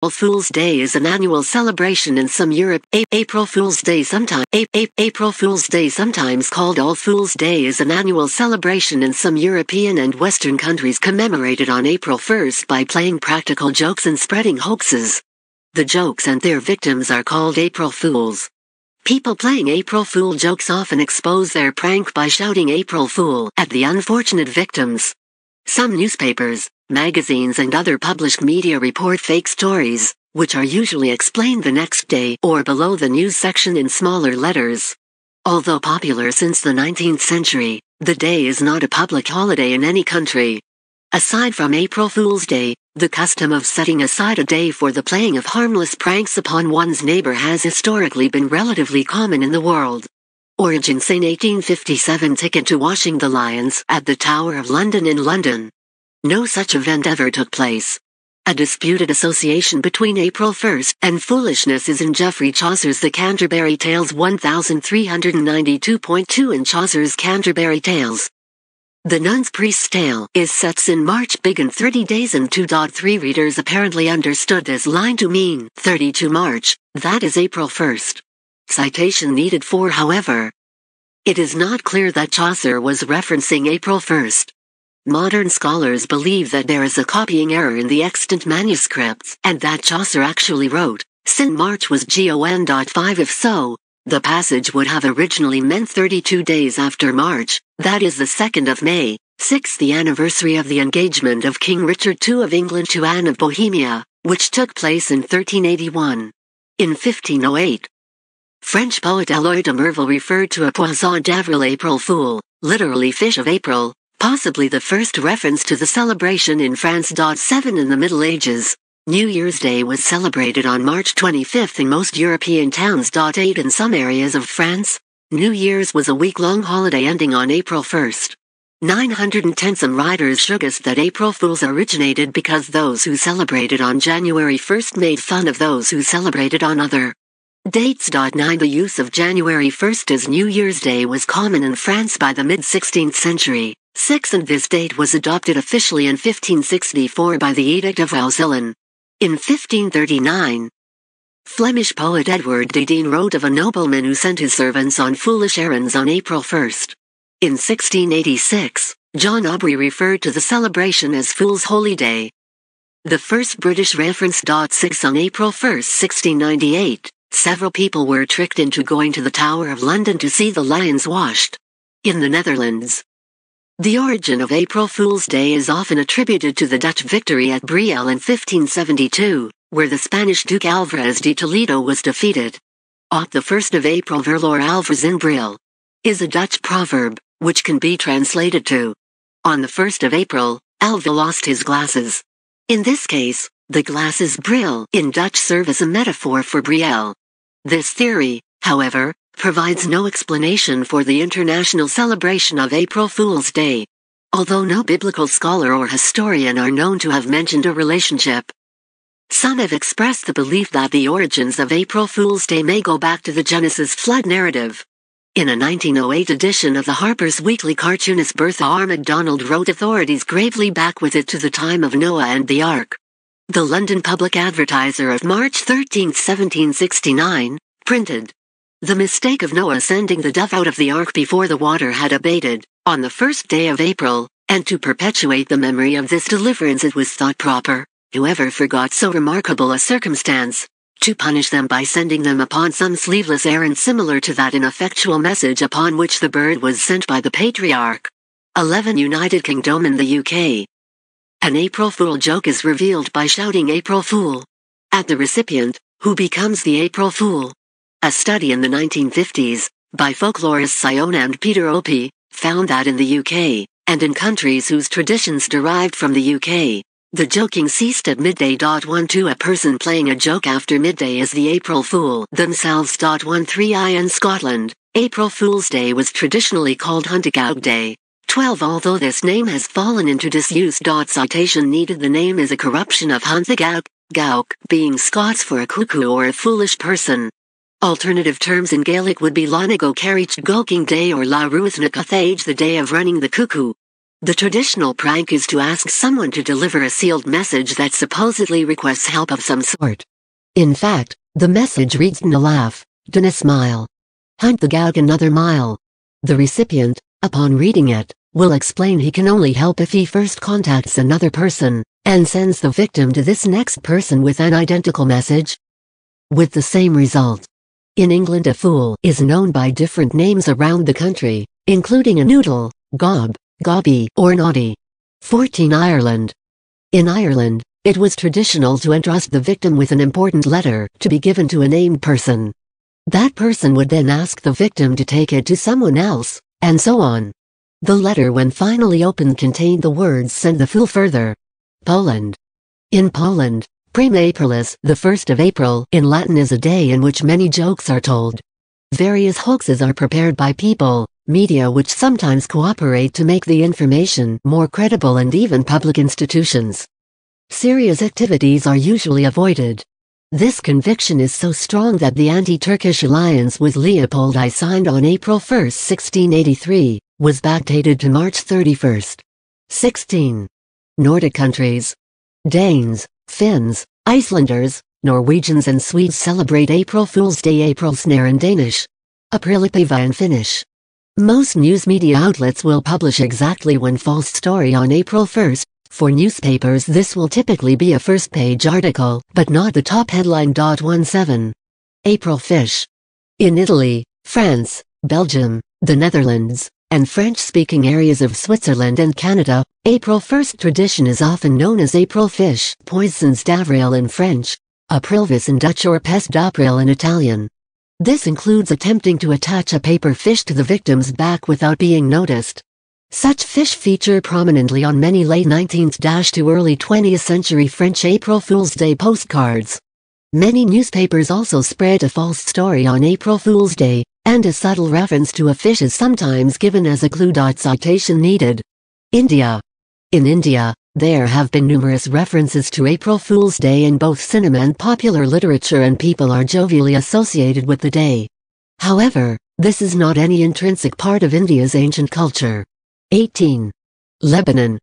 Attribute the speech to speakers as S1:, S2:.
S1: April Fool's Day is an annual celebration in some Europe. April Fool's Day April Fool's Day, sometimes called All Fool's Day, is an annual celebration in some European and Western countries commemorated on April 1st by playing practical jokes and spreading hoaxes. The jokes and their victims are called April Fools. People playing April Fool jokes often expose their prank by shouting "April Fool" at the unfortunate victims. Some newspapers, magazines and other published media report fake stories, which are usually explained the next day or below the news section in smaller letters. Although popular since the 19th century, the day is not a public holiday in any country. Aside from April Fool's Day, the custom of setting aside a day for the playing of harmless pranks upon one's neighbor has historically been relatively common in the world. Origins in 1857. Ticket to watching the lions at the Tower of London in London. No such event ever took place. A disputed association between April 1st and foolishness is in Geoffrey Chaucer's The Canterbury Tales 1392.2 in Chaucer's Canterbury Tales. The Nun's Priest's Tale is set in March, begin 30 days and 2.3 readers apparently understood this line to mean 32 March, that is April 1st. Citation needed for, however. It is not clear that Chaucer was referencing April 1st. Modern scholars believe that there is a copying error in the extant manuscripts and that Chaucer actually wrote, "Sin March was gon.5." If so, the passage would have originally meant 32 days after March, that is the 2nd of May, 6th, the anniversary of the engagement of King Richard II of England to Anne of Bohemia, which took place in 1381. In 1508, French poet Eloy de Merville referred to a poisson d'avril, April Fool, literally fish of April, possibly the first reference to the celebration in France. 7 In the Middle Ages, New Year's Day was celebrated on March 25th in most European towns. 8 In some areas of France, New Year's was a week-long holiday ending on April 1st. 910 Some writers suggest that April Fools originated because those who celebrated on January 1st made fun of those who celebrated on other dates. 9 The use of January 1st as New Year's Day was common in France by the mid-16th century. 6 And this date was adopted officially in 1564 by the Edict of Roussillon. In 1539, Flemish poet Edward de Dene wrote of a nobleman who sent his servants on foolish errands on April 1st. In 1686, John Aubrey referred to the celebration as Fool's Holy Day. The first British reference. 6 On April 1st, 1698, several people were tricked into going to the Tower of London to see the lions washed. In the Netherlands, the origin of April Fool's Day is often attributed to the Dutch victory at Brielle in 1572, where the Spanish Duke Alvarez de Toledo was defeated. Op the 1st of April verloor Alvarez in Brielle is a Dutch proverb, which can be translated to, on the 1st of April, Alva lost his glasses. In this case, the glasses Brielle in Dutch serve as a metaphor for Brielle. This theory, however, provides no explanation for the international celebration of April Fool's Day. Although no biblical scholar or historian are known to have mentioned a relationship, some have expressed the belief that the origins of April Fool's Day may go back to the Genesis flood narrative. In a 1908 edition of the Harper's Weekly, cartoonist Bertha R. MacDonald wrote authorities gravely back with it to the time of Noah and the Ark. The London Public Advertiser of March 13, 1769, printed, "The mistake of Noah sending the dove out of the ark before the water had abated, on the 1st day of April, and to perpetuate the memory of this deliverance it was thought proper, whoever forgot so remarkable a circumstance, to punish them by sending them upon some sleeveless errand similar to that ineffectual message upon which the bird was sent by the patriarch." 11 United Kingdom and the UK. An April Fool joke is revealed by shouting "April Fool" at the recipient, who becomes the April Fool. A study in the 1950s, by folklorists Siona and Peter Opie, found that in the UK, and in countries whose traditions derived from the UK, the joking ceased at midday. 12 A person playing a joke after midday is the April Fool themselves. 13 In Scotland, April Fool's Day was traditionally called Huntigout Day. 12 Although this name has fallen into disuse. Citation needed. The name is a corruption of Huntigout, gauk being Scots for a cuckoo or a foolish person. Alternative terms in Gaelic would be Lánago Carriach Gulking Day or La Ruisnacathage, the day of running the cuckoo. The traditional prank is to ask someone to deliver a sealed message that supposedly requests help of some sort. In fact, the message reads "Dna laugh, dna smile. Hunt the gag another mile." The recipient, upon reading it, will explain he can only help if he first contacts another person, and sends the victim to this next person with an identical message, with the same result. In England, a fool is known by different names around the country, including a noodle, gob, gobby, or naughty. 14. Ireland. In Ireland, it was traditional to entrust the victim with an important letter to be given to a named person. That person would then ask the victim to take it to someone else, and so on. The letter, when finally opened, contained the words "Send the fool further." Poland. In Poland, Prima Aprilis, the 1st of April in Latin, is a day in which many jokes are told. Various hoaxes are prepared by people, media which sometimes cooperate to make the information more credible, and even public institutions. Serious activities are usually avoided. This conviction is so strong that the anti-Turkish alliance with Leopold I signed on April 1, 1683, was backdated to March 31. 16. Nordic countries. Danes, Finns, Icelanders, Norwegians and Swedes celebrate April Fool's Day, Aprilsnare in Danish, Aprilipäivä in Finnish. Most news media outlets will publish exactly one false story on April 1. For newspapers, this will typically be a first-page article, but not the top headline. 17. April Fish. In Italy, France, Belgium, the Netherlands, and French-speaking areas of Switzerland and Canada, April 1st tradition is often known as April Fish, Poissons d'avril in French, Aprilvis in Dutch, or Peste d'April in Italian. This includes attempting to attach a paper fish to the victim's back without being noticed. Such fish feature prominently on many late 19th to early 20th century French April Fool's Day postcards. Many newspapers also spread a false story on April Fool's Day, and a subtle reference to a fish is sometimes given as a clue. Citation needed. India. In India, there have been numerous references to April Fool's Day in both cinema and popular literature, and people are jovially associated with the day. However, this is not any intrinsic part of India's ancient culture. 18. Lebanon.